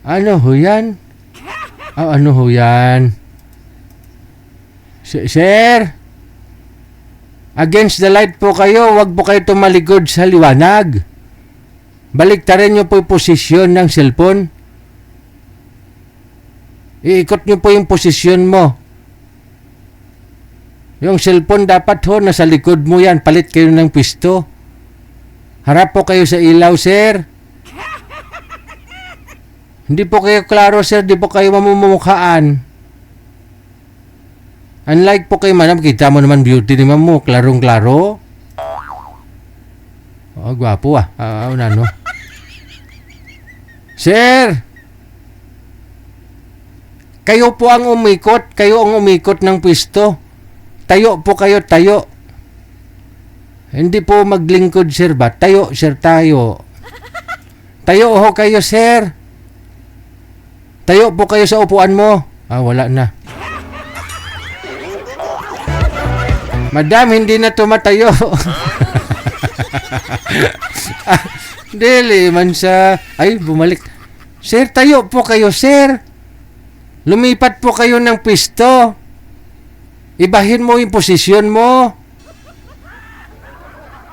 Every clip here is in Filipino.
Ano ho yan? Ano ho yan? Sir? Against the light po kayo, wag po kayo tumalikod sa liwanag. Baliktarin nyo po yung posisyon ng cellphone. Iikot nyo po yung posisyon mo. Yung cellphone dapat ho, nasa likod mo yan. Palit kayo ng pisto. Harap po kayo sa ilaw, sir. Hindi po kayo klaro, sir. Hindi po kayo mamumukhaan. Unlike po kay madam, kita mo naman beauty ni ma'am mo. Klarong-klaro. Oh, gwapo ah. Ano? Sir! Kayo po ang umikot. Kayo ang umikot ng pwesto. Tayo po kayo, tayo. Hindi po maglingkod, sir ba? Tayo, sir, tayo. Tayo ho kayo, sir. Tayo po kayo sa upuan mo. Wala na. Madam, hindi na tumatayo. Dili man sa... Ay, bumalik. Sir, tayo po kayo, sir. Lumipat po kayo ng pwesto. Ibahin mo yung posisyon mo.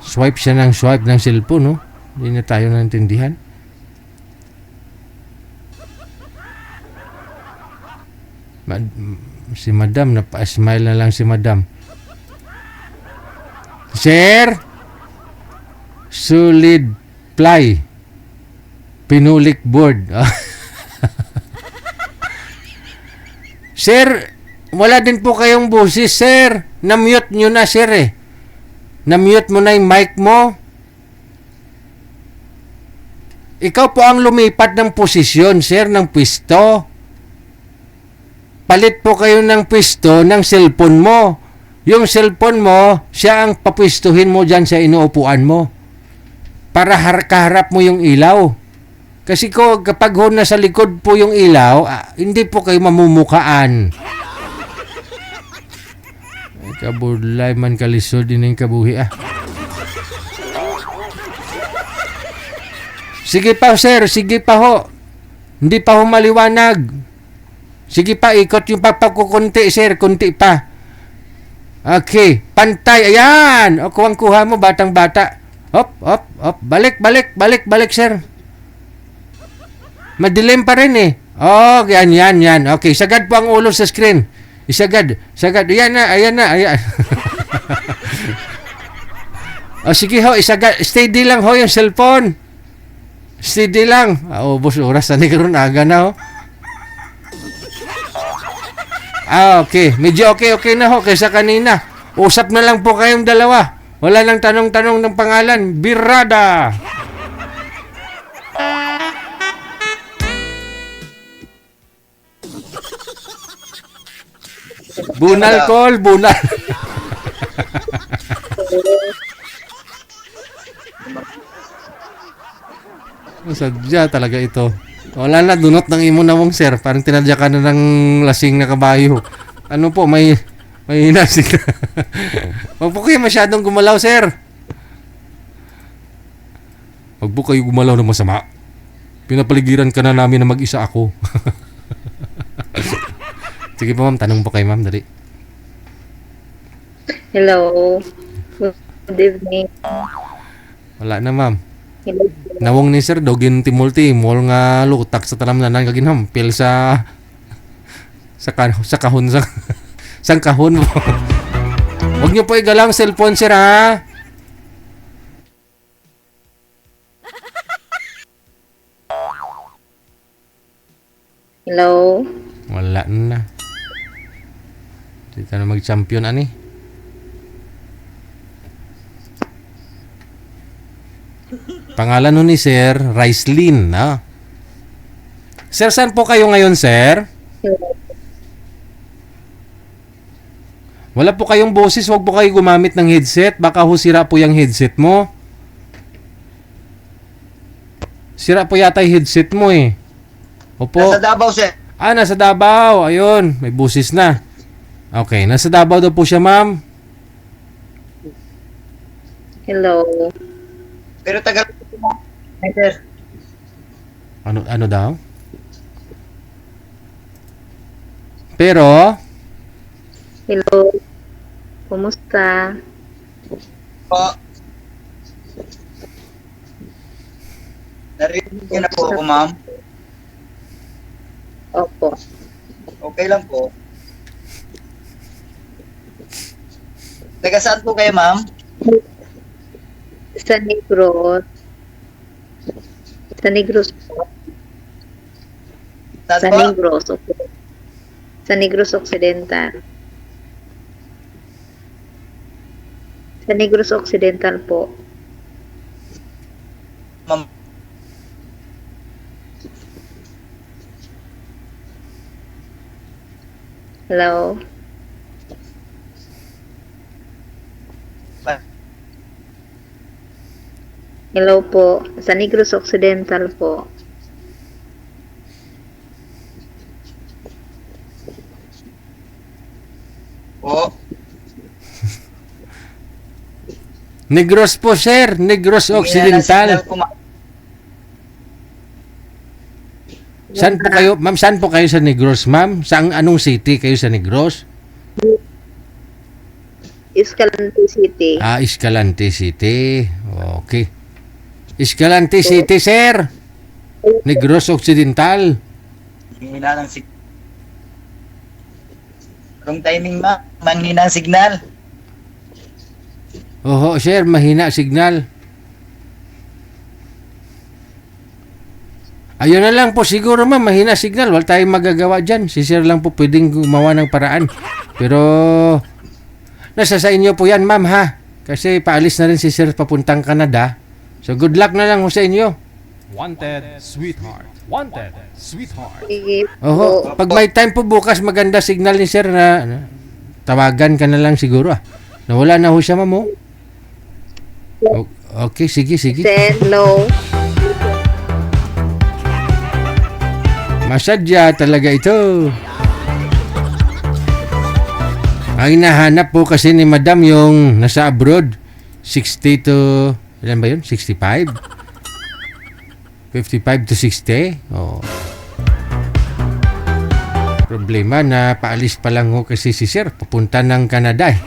Swipe siya ng swipe ng cellphone, no? Hindi na tayo naintindihan. Si madam, napa-smile na lang si madam. Sir, solid ply, pinulik board. Sir, wala din po kayong boses, sir. Na-mute nyo na, sir eh. Na-mute mo na yung mic mo. Ikaw po ang lumipat ng posisyon, sir, ng pwesto. Palit po kayo ng pwesto ng cellphone mo. Yung cellphone mo, siya ang papwistuhin mo dyan sa inuupuan mo. Para kaharap mo yung ilaw. Kasi kapag nasa likod po yung ilaw, hindi po kayo mamumukaan. Kabudlay man kalisod din yung kabuhi Sige pa, sir. Sige pa ho. Hindi pa ho maliwanag. Sige pa, ikot yung papakukunti, sir. Kunti pa. Okay, pantay. Ayan. O, kuha mo, batang-bata. Hop. Balik, sir. Madilim pa rin eh. Oh, yan. Okay, sagad po ang ulo sa screen. Isagad. Ayan na. O, sige ho, isagad. Steady lang ho yung cellphone. Steady lang. Ubos oras na ni karon aga na ho. Okay. Medyo okay na ho kaysa kanina. Usap na lang po kayong dalawa. Wala nang tanong-tanong ng pangalan. Birada! Bunal call, bunal. Sadya talaga ito. Wala na, dunot ng imo na mong sir. Parang tinadya ka na ng lasing na kabayo. Ano po, may hinasing na. Huwag po kayo masyadong gumalaw, sir. Huwag po kayo gumalaw ng masama. Pinapaligiran ka na namin na mag-isa ako. Sige po, ma'am. Tanong po kay ma'am. Dali. Hello. Good evening. Wala na, ma'am. Hello. Nawong ni sir, dogin timulti. Mol nga lutak sa tanam na kaginampil sa kahon sa sang kahon mo. Huwag niyo po igalang cellphone, sir, ha? Hello. Wala na. Dito na mag-champion, ani. Pangalan nun ni Sir, Ricelyn, na? Sir, saan po kayo ngayon, sir? Wala po kayong boses, wag po kayo gumamit ng headset. Baka sira po yung headset mo. Sira po yata yung headset mo eh. Opo. Nasa Davao, sir. Nasa Davao. Ayun, may boses na. Okay, nasa Davao daw po siya, ma'am. Hello. Pero tagal. Ay, sir. Ano daw? Pero, Hello. Kumusta? Po. Narinig niyo na po ako, ma'am. Opo. Okay lang po. Taga saan po kayo, ma'am? Sa Negros. Sa Negros po. Saan Sa po? Negros. Sa Negros Occidental. Sa Negros Occidental po. Ma'am. Hello. Hello po. Sa Negros Occidental po. Po. Negros po, sir. Negros Hingi na ng Occidental. signal po, ma'am. Saan po kayo? Ma'am, saan po kayo sa Negros, ma'am? Anong city kayo sa Negros? Escalante City. Escalante City. Okay. Escalante City, sir. Negros Occidental. Hingi na ng signal. Wrong timing, ma'am. Manghina ang signal. Oho, sir. Mahina signal. Ayun na lang po siguro, ma'am. Mahina signal. Wala tayong magagawa dyan. Si sir lang po pwedeng gumawa ng paraan. Pero, nasa sa inyo po yan, ma'am, ha? Kasi paalis na rin si sir papuntang Canada. So, good luck na lang ho sa inyo. Wanted, sweetheart. Wanted, sweetheart. Sige Oho, po. pag may time po bukas, maganda signal ni sir na tawagan ka na lang siguro, ah. Nawala na ho siya, ma'am, oh. Okay, sige. Hello. Masadya talaga ito. Ang hinahanap po kasi ni madam yung nasa abroad. 60 to, ilan ba yun? 65? 55 to 60? Oh. Problema na paalis pa lang ho kasi si sir. Papunta ng Canada eh.